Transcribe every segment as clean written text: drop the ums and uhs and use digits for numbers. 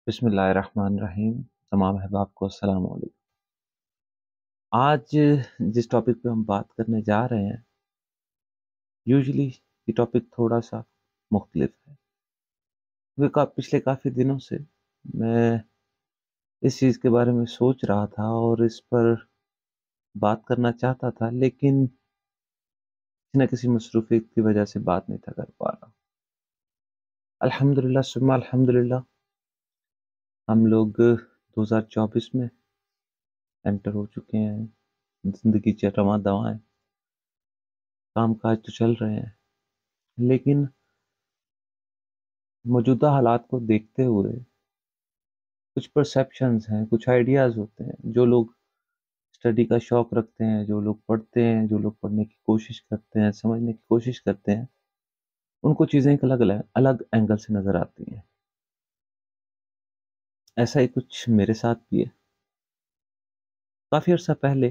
بسم اللہ الرحمن الرحیم۔ تمام احباب کو السلام علیکم۔ آج جس ٹاپک پہ ہم بات کرنے جا رہے ہیں، یوزلی یہ ٹاپک تھوڑا سا مختلف ہے، کیونکہ پچھلے کافی دنوں سے میں اس چیز کے بارے میں سوچ رہا تھا اور اس پر بات کرنا چاہتا تھا، لیکن کسی نہ کسی مصروفیت کی وجہ سے بات نہیں تھا کر پا رہا۔ الحمدللہ ثم الحمدللہ ہم لوگ 2024 میں انٹر ہو چکے ہیں۔ زندگی رواں دواں ہے، کام کاج تو چل رہے ہیں، لیکن موجودہ حالات کو دیکھتے ہوئے کچھ پرسیپشنز ہیں، کچھ آئیڈیاز ہوتے ہیں۔ جو لوگ اسٹڈی کا شوق رکھتے ہیں، جو لوگ پڑھتے ہیں، جو لوگ پڑھنے کی کوشش کرتے ہیں، سمجھنے کی کوشش کرتے ہیں، ان کو چیزیں ایک الگ الگ اینگل سے نظر آتی ہیں۔ ایسا ہی کچھ میرے ساتھ بھی ہے۔ کافی عرصہ پہلے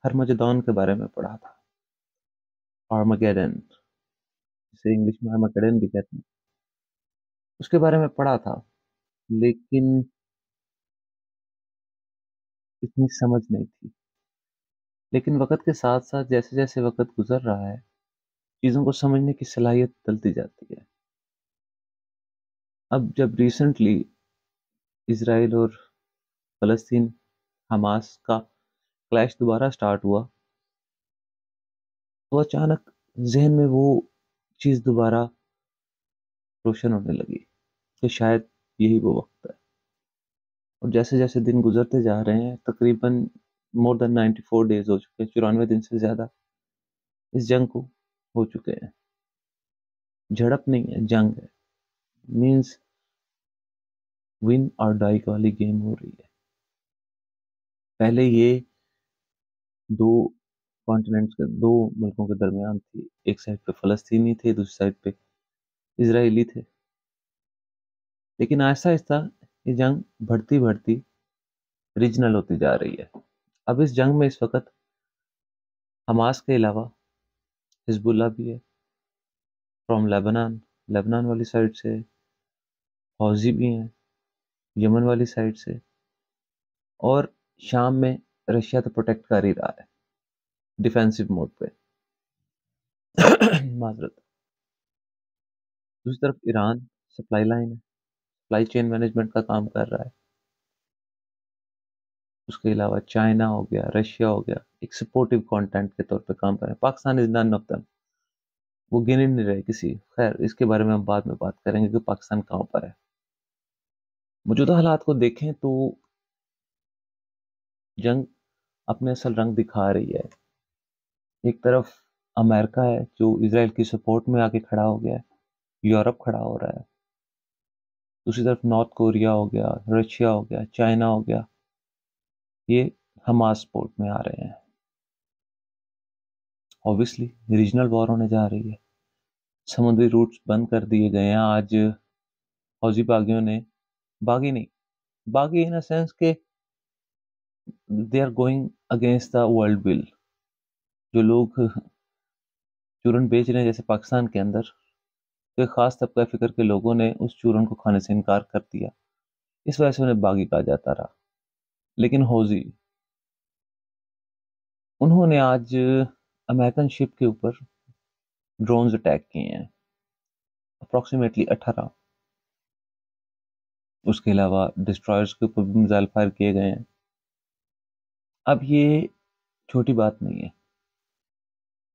ہرمجدون کے بارے میں پڑھا تھا، آرمگیڈن، جسے انگلش میں آرمگیڈن بھی کہتے ہیں، اس کے بارے میں پڑھا تھا، لیکن اتنی سمجھ نہیں تھی۔ لیکن وقت کے ساتھ ساتھ جیسے جیسے وقت گزر رہا ہے، چیزوں کو سمجھنے کی صلاحیت بدلتی جاتی ہے۔ اب جب ریسنٹلی اسرائیل اور فلسطین حماس کا کلیش دوبارہ سٹارٹ ہوا، تو اچانک ذہن میں وہ چیز دوبارہ روشن ہونے لگی کہ شاید یہی وہ وقت ہے۔ اور جیسے جیسے دن گزرتے جا رہے ہیں، تقریباً مور دین 94 ڈیز ہو چکے ہیں، 94 دن سے زیادہ اس جنگ کو ہو چکے ہیں۔ جھڑپ نہیں ہے، جنگ ہے، مینس ون اور ڈائی والی گیم ہو رہی ہے۔ پہلے یہ دو کانٹیننٹس کے، دو ملکوں کے درمیان تھی، ایک سائڈ پہ فلسطینی تھے، دوسری سائڈ پہ اسرائیلی تھے، لیکن آہستہ آہستہ یہ جنگ بڑھتی بڑھتی ریجنل ہوتی جا رہی ہے۔ اب اس جنگ میں اس وقت حماس کے علاوہ حزب اللہ بھی ہے، فرام لیبنان والی سائڈ سے، حوثی بھی ہیں یمن والی سائڈ سے، اور شام میں رشیا تو پروٹیکٹ کر ہی رہا ہے ڈیفینسو موڈ پہ۔ معذرت۔ دوسری طرف ایران سپلائی لائن ہے، سپلائی چین مینجمنٹ کا کام کر رہا ہے۔ اس کے علاوہ چائنا ہو گیا، رشیا ہو گیا، ایک سپورٹیو کانٹینٹ کے طور پہ کام کر رہے ہیں۔ پاکستان از نن آف دم، وہ گن ہی نہیں رہے کسی۔ خیر، اس کے بارے میں ہم بعد میں بات کریں گے کہ پاکستان کہاں پر ہے۔ موجودہ حالات کو دیکھیں تو جنگ اپنے اصل رنگ دکھا رہی ہے۔ ایک طرف امریکہ ہے جو اسرائیل کی سپورٹ میں آ کے کھڑا ہو گیا ہے، یورپ کھڑا ہو رہا ہے، دوسری طرف نارتھ کوریا ہو گیا، رشیا ہو گیا، چائنا ہو گیا، یہ حماس سپورٹ میں آ رہے ہیں۔ اوبیسلی ریجنل وار ہونے جا رہی ہے، سمندری روٹس بند کر دیے گئے ہیں۔ آج حوثی باغیوں نے، باغی نہیں، باغی ان سینس کہ they are going against the world will. جو لوگ چورن بیچ رہے ہیں جیسے پاکستان کے اندر، تو ایک خاص طبقہ فکر کے لوگوں نے اس چورن کو کھانے سے انکار کر دیا، اس وجہ سے انہیں باغی کہا جاتا رہا۔ لیکن حوثی، انہوں نے آج امریکن شپ کے اوپر ڈرونز اٹیک کیے ہیں، اپروکسیمیٹلی 18۔ اس کے علاوہ ڈسٹرائرز کے اوپر بھی میزائل فائر کیے گئے ہیں۔ اب یہ چھوٹی بات نہیں ہے،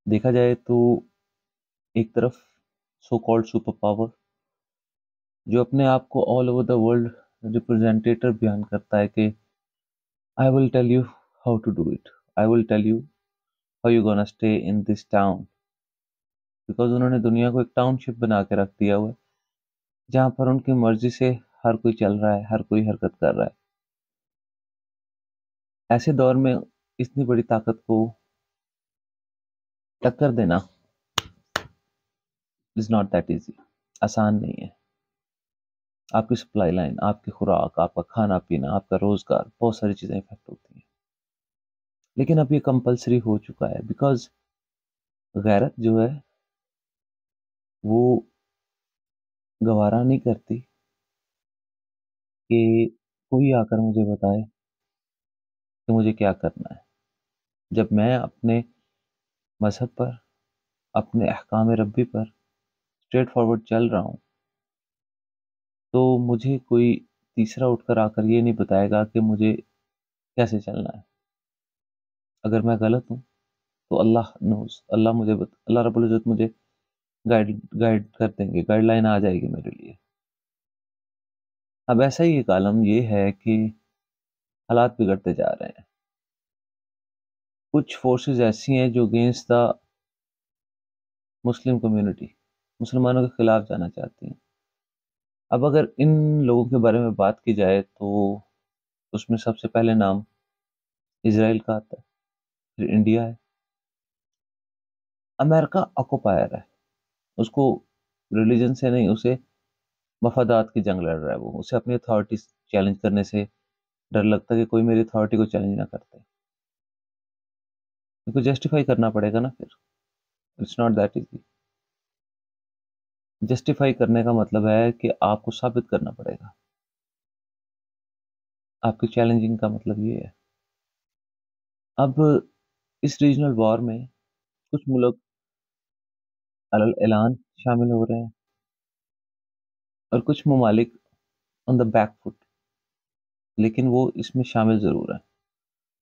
دیکھا جائے تو ایک طرف سو کالڈ سپر پاور جو اپنے آپ کو آل اوور دا ورلڈ ریپرزینٹیٹر بیان کرتا ہے کہ I will tell you how to do it. I will tell you how you're gonna stay in this town. Because انہوں نے دنیا کو ایک ٹاؤن شپ بنا کے رکھ دیا ہوا ہے، جہاں پر ان کی مرضی سے ہر کوئی چل رہا ہے، ہر کوئی حرکت کر رہا ہے۔ ایسے دور میں اتنی بڑی طاقت کو ٹکر دینا is not that easy، آسان نہیں ہے۔ آپ کی سپلائی لائن، آپ کی خوراک، آپ کا کھانا پینا، آپ کا روزگار، بہت ساری چیزیں افیکٹ ہوتی ہیں۔ لیکن اب یہ کمپلسری ہو چکا ہے، بیکاز غیرت جو ہے وہ گوارا نہیں کرتی کہ کوئی آکر مجھے بتائے کہ مجھے کیا کرنا ہے. جب میں اپنے مذہب پر، اپنے احکام ربی پر اسٹریٹ فارورڈ چل رہا ہوں، تو مجھے کوئی تیسرا اٹھ کر آ کر یہ نہیں بتائے گا کہ مجھے کیسے چلنا ہے. اگر میں غلط ہوں تو اللہ رب العزت مجھے گائیڈ کر دیں گے، گائیڈ لائن آ جائے گی میرے لیے. اب ایسا ہی ایک عالم یہ ہے کہ حالات بگڑتے جا رہے ہیں. کچھ فورسز ایسی ہیں جو اگینسٹ دا مسلم کمیونٹی، مسلمانوں کے خلاف جانا چاہتی ہیں. اب اگر ان لوگوں کے بارے میں بات کی جائے تو اس میں سب سے پہلے نام اسرائیل کا آتا ہے، پھر انڈیا ہے. امریکہ آکوپائر ہے، اس کو ریلیجن سے نہیں، اسے مفادات کی جنگ لڑ رہا ہے. وہ اسے اپنی اتھارٹی چیلنج کرنے سے ڈر لگتا ہے کہ کوئی میری اتھارٹی کو چیلنج نہ کرتے، کیونکہ جسٹیفائی کرنا پڑے گا نا. پھر it's not that easy. Justify کرنے کا مطلب ہے کہ آپ کو ثابت کرنا پڑے گا. آپ کی چیلنجنگ کا مطلب یہ ہے. اب اس ریجنل وار میں کچھ ملک علی اعلان شامل ہو رہے ہیں اور کچھ ممالک آن دا بیک فٹ، لیکن وہ اس میں شامل ضرور ہیں.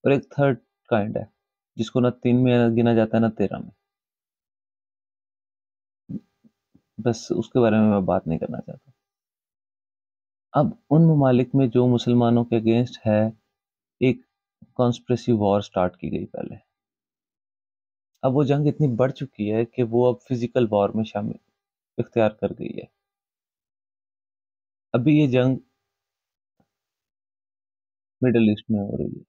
اور ایک تھرڈ کائنڈ ہے جس کو نہ 3 میں گنا جاتا ہے نہ 13 میں. بس اس کے بارے میں بات نہیں کرنا چاہتا. اب ان ممالک میں جو مسلمانوں کے اگینسٹ ہے، ایک کانسپریسی وار سٹارٹ کی گئی پہلے. اب وہ جنگ اتنی بڑھ چکی ہے کہ وہ اب فزیکل وار میں شامل اختیار کر گئی ہے. ابھی یہ جنگ مڈل ایسٹ میں ہو رہی ہے،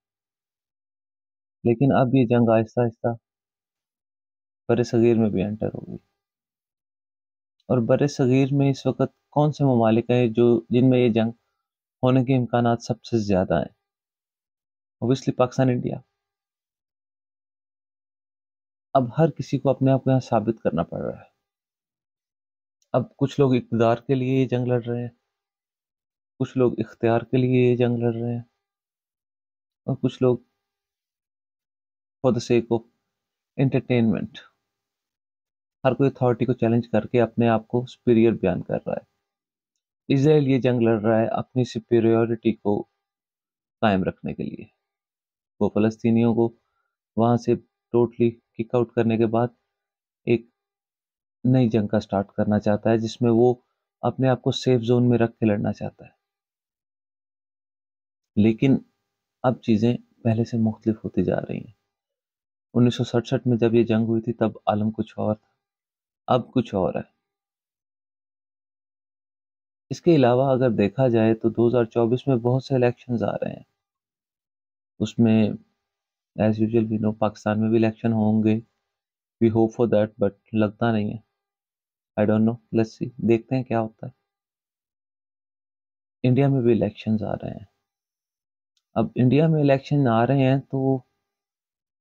لیکن اب یہ جنگ آہستہ آہستہ بر صغیر میں بھی انٹر ہو گئی. اور بر صغیر میں اس وقت کون سے ممالک ہیں جن میں یہ جنگ ہونے کے امکانات سب سے زیادہ ہیں؟ Obviously Pakistan, India. اب ہر کسی کو اپنے آپ کو یہاں ثابت کرنا پڑ رہا ہے. اب کچھ لوگ اقتدار کے لیے یہ جنگ لڑ رہے ہیں، کچھ لوگ اختیار کے لیے یہ جنگ لڑ رہے ہیں، اور کچھ لوگ for the sake of entertainment. ہر کوئی اتھارٹی کو چیلنج کر کے اپنے آپ کو سپیریئر بیان کر رہا ہے. اسرائیل یہ جنگ لڑ رہا ہے اپنی سپیریورٹی کو قائم رکھنے کے لیے. وہ فلسطینیوں کو وہاں سے ٹوٹلی کک آؤٹ کرنے کے بعد ایک نئی جنگ کا سٹارٹ کرنا چاہتا ہے، جس میں وہ اپنے آپ کو سیف زون میں رکھ کے لڑنا چاہتا ہے. لیکن اب چیزیں پہلے سے مختلف ہوتی جا رہی ہیں. 1967 میں جب یہ جنگ ہوئی تھی تب عالم کچھ اور تھا، اب کچھ اور ہے. اس کے علاوہ اگر دیکھا جائے تو 2024 میں بہت سے الیکشنز آ رہے ہیں. اس میں ایز یوزول بھی نو، پاکستان میں بھی الیکشن ہوں گے. We hope for that, but لگتا نہیں ہے. I don't know, let's see, دیکھتے ہیں کیا ہوتا ہے. انڈیا میں بھی الیکشنز آ رہے ہیں. اب انڈیا میں الیکشن آ رہے ہیں تو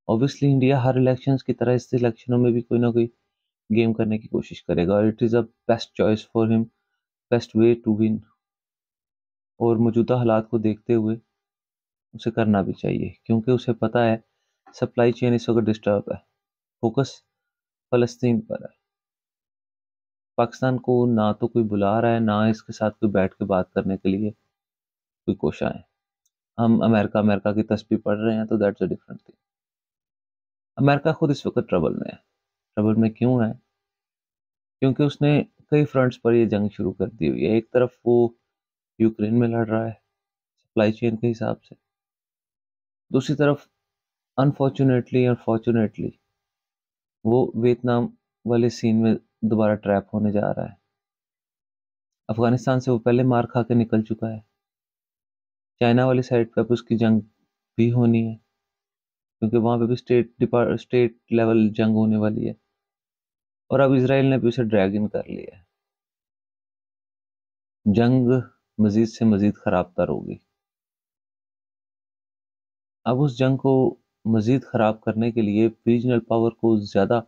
اوبویسلی انڈیا ہر الیکشنز کی طرح اس الیکشنوں میں بھی کوئی نہ کوئی گیم کرنے کی کوشش کرے گا، اور it is a best choice for ہم، بیسٹ وے ٹو ون. اور موجودہ حالات کو دیکھتے ہوئے اسے کرنا بھی چاہیے، کیونکہ اسے پتہ ہے سپلائی چین اس وقت ڈسٹرب ہے. فوکس فلسطین پر ہے. پاکستان کو نہ تو کوئی بلا رہا ہے، نہ اس کے ساتھ کوئی بیٹھ کے بات کرنے کے لیے کوئی کوشاں ہے. ہم امریکہ کی تسبیح پڑھ رہے ہیں تو دیٹس اے ڈفرنٹ تھنگ. امریکہ خود اس وقت ٹربل میں ہے. ٹربل میں کیوں ہے؟ کیونکہ اس نے کئی فرنٹس پر یہ جنگ شروع کر دی ہوئی ہے. ایک طرف وہ یوکرین میں لڑ رہا ہے سپلائی چین کے حساب سے، دوسری طرف انفارچونیٹلی اور فارچونیٹلی وہ ویتنام والے سین میں دوبارہ ٹریپ ہونے جا رہا ہے. افغانستان سے وہ پہلے مار کھا کے نکل چکا ہے. چائنا والی سائڈ پہ اس کی جنگ بھی ہونی ہے، کیونکہ وہاں پہ بھی اسٹیٹ لیول جنگ ہونے والی ہے. اور اب اسرائیل نے بھی اسے ڈریگ ان کر لیا ہے. جنگ مزید سے مزید خراب تر ہوگی. اب اس جنگ کو مزید خراب کرنے کے لیے، ریجنل پاور کو زیادہ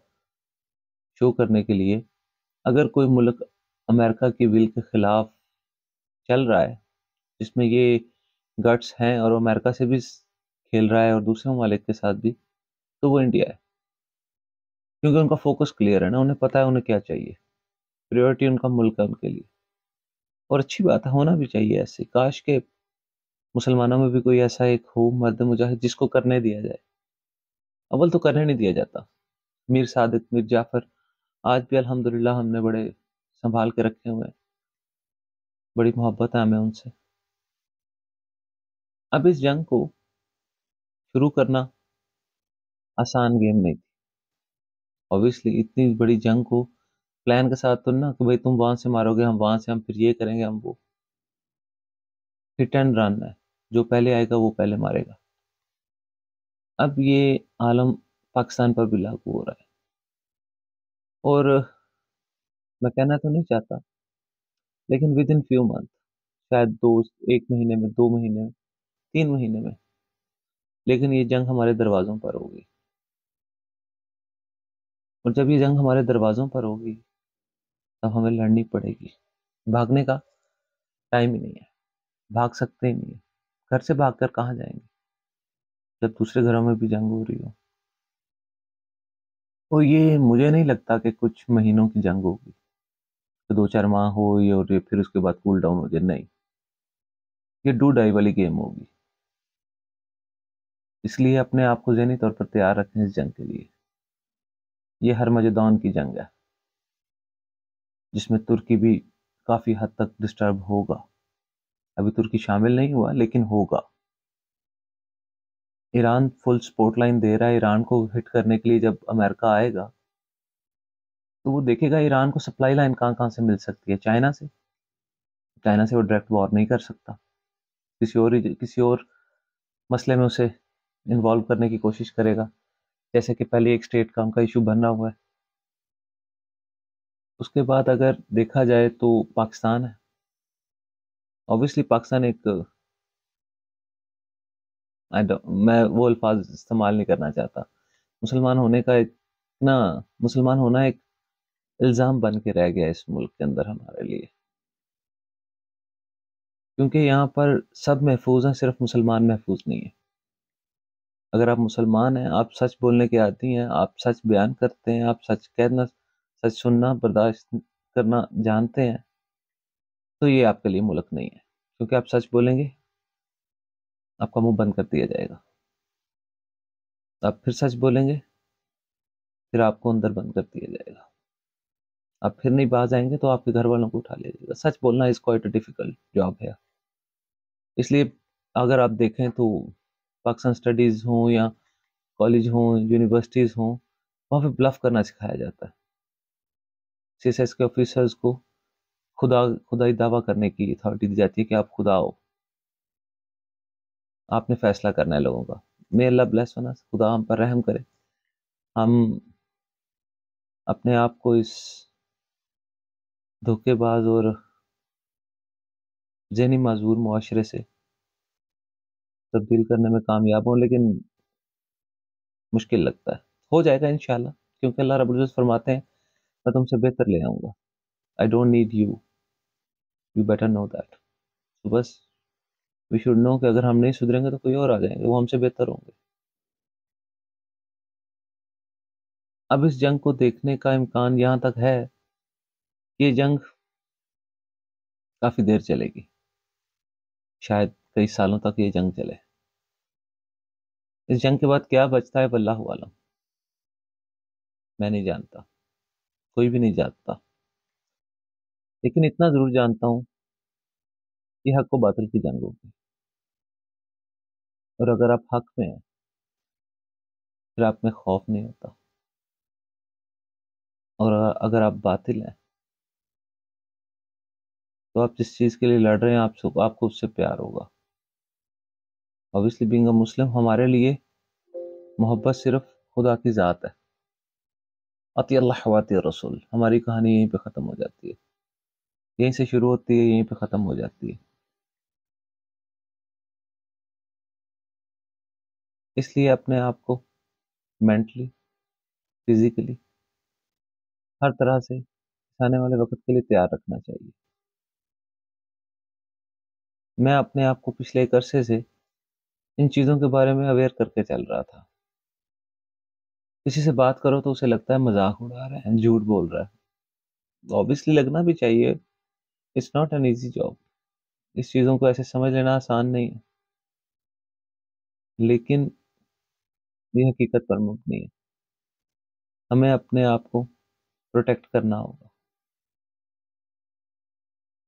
شو کرنے کے لیے، اگر کوئی ملک امریکہ کی ول کے خلاف چل رہا ہے جس میں یہ گٹس ہیں اور وہ امریکہ سے بھی کھیل رہا ہے اور دوسرے ممالک کے ساتھ بھی، تو وہ انڈیا ہے، کیونکہ ان کا فوکس کلیئر ہے نا، انہیں پتا ہے انہیں کیا چاہیے، پریورٹی ان کا ملک ہے ان کے لیے، اور اچھی بات ہے، ہونا بھی چاہیے ایسے، کاش کہ مسلمانوں میں بھی کوئی ایسا ایک ہو مرد مجاہد جس کو کرنے دیا جائے، اول تو کرنے نہیں دیا جاتا، میر صادق، میر جعفر، آج بھی الحمدللہ ہم نے بڑے سنبھال کے رکھے ہوئے ہیں، بڑی محبت ہے ہمیں ان سے۔ اب اس جنگ کو شروع کرنا آسان گیم نہیں تھی، اوبیسلی اتنی بڑی جنگ کو پلان کے ساتھ تو نہ کہ بھائی تم وہاں سے مارو گے ہم وہاں سے، ہم پھر یہ کریں گے ہم وہ، ہٹ اینڈ رن ہے، جو پہلے آئے گا وہ پہلے مارے گا۔ اب یہ عالم پاکستان پر بھی لاگو ہو رہا ہے، اور میں کہنا تو نہیں چاہتا، لیکن ود ان فیو منتھ، شاید دو، ایک مہینے میں، 2 مہینے میں، 3 مہینے میں، لیکن یہ جنگ ہمارے دروازوں پر ہوگی، اور جب یہ جنگ ہمارے دروازوں پر ہوگی تب ہمیں لڑنی پڑے گی، بھاگنے کا ٹائم ہی نہیں ہے، بھاگ سکتے ہی نہیں ہے، گھر سے بھاگ کر کہاں جائیں گے جب دوسرے گھروں میں بھی جنگ ہو رہی ہو؟ اور یہ مجھے نہیں لگتا کہ کچھ مہینوں کی جنگ ہوگی، کہ 2 4 ماہ ہو اور یہ پھر اس کے بعد کول ڈاؤن ہو جائے، نہیں، یہ ڈو ڈائی والی گیم ہوگی، اس لیے اپنے آپ کو ذہنی طور پر تیار رکھیں اس جنگ کے لیے۔ یہ ہرمجدون کی جنگ ہے، جس میں ترکی بھی کافی حد تک ڈسٹرب ہوگا، ابھی ترکی شامل نہیں ہوا لیکن ہوگا۔ ایران فل سپورٹ لائن دے رہا ہے ایران کو ہٹ کرنے کے لیے، جب امریکہ آئے گا تو وہ دیکھے گا ایران کو سپلائی لائن کہاں کہاں سے مل سکتی ہے، چائنا سے، چائنا سے وہ ڈائریکٹ وار نہیں کر سکتا، کسی اور مسئلے میں اسے انوالو کرنے کی کوشش کرے گا، جیسے کہ پہلے ایک اسٹیٹ کا ان کا ایشو بن رہا ہوا ہے۔ اس کے بعد اگر دیکھا جائے تو پاکستان ہے، اوبویسلی پاکستان ایک، میں وہ الفاظ استعمال نہیں کرنا چاہتا، مسلمان ہونے کا ایک نا، مسلمان ہونا ایک الزام بن کے رہ گیا اس ملک کے اندر ہمارے لیے، کیونکہ یہاں پر سب محفوظ ہیں، صرف مسلمان محفوظ نہیں ہیں۔ اگر آپ مسلمان ہیں، آپ سچ بولنے کے عادی ہیں، آپ سچ بیان کرتے ہیں، آپ سچ کہنا، سچ سننا برداشت کرنا جانتے ہیں، تو یہ آپ کے لیے ملک نہیں ہے، کیونکہ آپ سچ بولیں گے آپ کا منہ بند کر دیا جائے گا، آپ پھر سچ بولیں گے پھر آپ کو اندر بند کر دیا جائے گا، آپ پھر نہیں باز آئیں گے تو آپ کے گھر والوں کو اٹھا لیا جائے گا۔ سچ بولنا is quite a difficult job ہے، اس لیے اگر آپ دیکھیں تو پاکستان اسٹڈیز ہوں یا کالج ہوں، یونیورسٹیز ہوں، وہاں پہ بلف کرنا سکھایا جاتا ہے، سی ایس ایس کے آفیسرز کو خدائی دعویٰ کرنے کی اتھارٹی دی جاتی ہے کہ آپ خدا ہو، آپ نے فیصلہ کرنا ہے لوگوں کا، may اللہ بلیس ہونا، خدا ہم پر رحم کرے، ہم اپنے آپ کو اس دھوکے باز اور ذہنی معذور معاشرے سے تبدیل کرنے میں کامیاب ہوں، لیکن مشکل لگتا ہے، ہو جائے گا انشاءاللہ، کیونکہ اللہ رب العزت فرماتے ہیں میں تم سے بہتر لے آؤں گا، I don't need you, you better know that, تو بس وی شوڈ نو کہ اگر ہم نہیں سدھریں گے تو کوئی اور آ جائیں گے، وہ ہم سے بہتر ہوں گے۔ اب اس جنگ کو دیکھنے کا امکان یہاں تک ہے کہ یہ جنگ کافی دیر چلے گی، شاید کئی سالوں تک یہ جنگ چلے، اس جنگ کے بعد کیا بچتا ہے واللہ عالم، میں نہیں جانتا، کوئی بھی نہیں جانتا، لیکن اتنا ضرور جانتا ہوں کہ حق و باطل کی جنگ ہوگی، اور اگر آپ حق میں ہیں پھر آپ میں خوف نہیں ہوتا، اور اگر آپ باطل ہیں تو آپ جس چیز کے لیے لڑ رہے ہیں آپ کو اس سے پیار ہوگا۔ obviously being a مسلم ہمارے لیے محبت صرف خدا کی ذات ہے، اطیع اللہ و اطیع الرسول، ہماری کہانی یہیں پہ ختم ہو جاتی ہے، یہیں سے شروع ہوتی ہے یہیں پہ ختم ہو جاتی ہے، اس لیے اپنے آپ کو مینٹلی، فزیکلی، ہر طرح سے اس آنے والے وقت کے لیے تیار رکھنا چاہیے، میں اپنے آپ کو پچھلے ایک عرصے سے ان چیزوں کے بارے میں اویئر کر کے چل رہا تھا. کسی سے بات کرو تو اسے لگتا ہے مذاق اڑا رہے ہیں، جھوٹ بول رہا ہے. obviously لگنا بھی چاہیے. It's not an easy job. اس چیزوں کو ایسے سمجھ لینا آسان نہیں ہے، لیکن یہ حقیقت پر مبنی ہے. ہمیں اپنے آپ کو پروٹیکٹ کرنا ہوگا.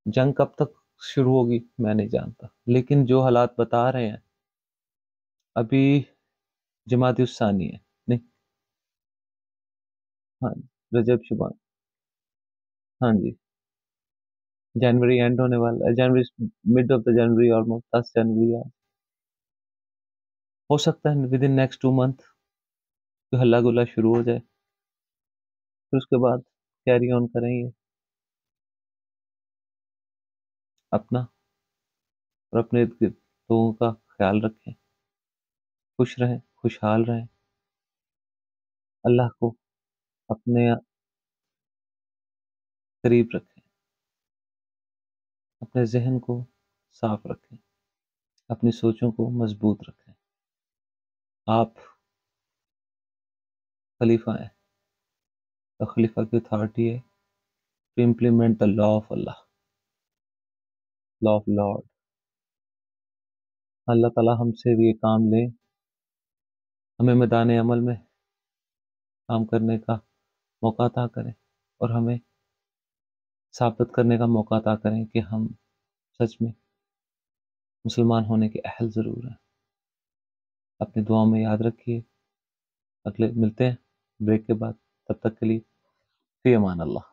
جنگ کب تک شروع ہوگی میں نہیں جانتا، لیکن جو حالات بتا رہے ہیں ابھی جماعت الثانی ہے. نہیں، ہاں، رجب شبان. ہاں جی، جنوری اینڈ ہونے والا ہے. جنوری، mid of the January, almost 10 جنوری ہے. ہو سکتا ہے ود ان نیکسٹ 2 منتھ ہلا گلا شروع ہو جائے. پھر اس کے بعد کیری آن کریں گے. اپنا اور اپنے ارد گرد لوگوں کا خیال رکھیں. خوش رہیں، خوشحال رہیں. اللہ کو اپنے قریب رکھیں. اپنے ذہن کو صاف رکھیں. اپنی سوچوں کو مضبوط رکھیں. آپ خلیفہ ہیں. تو خلیفہ کی اتھارٹی ہے to implement the law of Allah, law of lord. Allah تعالیٰ ہم سے بھی یہ کام لیں، ہمیں میدان عمل میں کام کرنے کا موقع عطا کریں، اور ہمیں ثابت کرنے کا موقع عطا کریں کہ ہم سچ میں مسلمان ہونے کے اہل ضرور ہیں. اپنی دعاؤں میں یاد رکھیے. اگلے ملتے ہیں بریک کے بعد. تب تک کے لیے فی امان اللہ.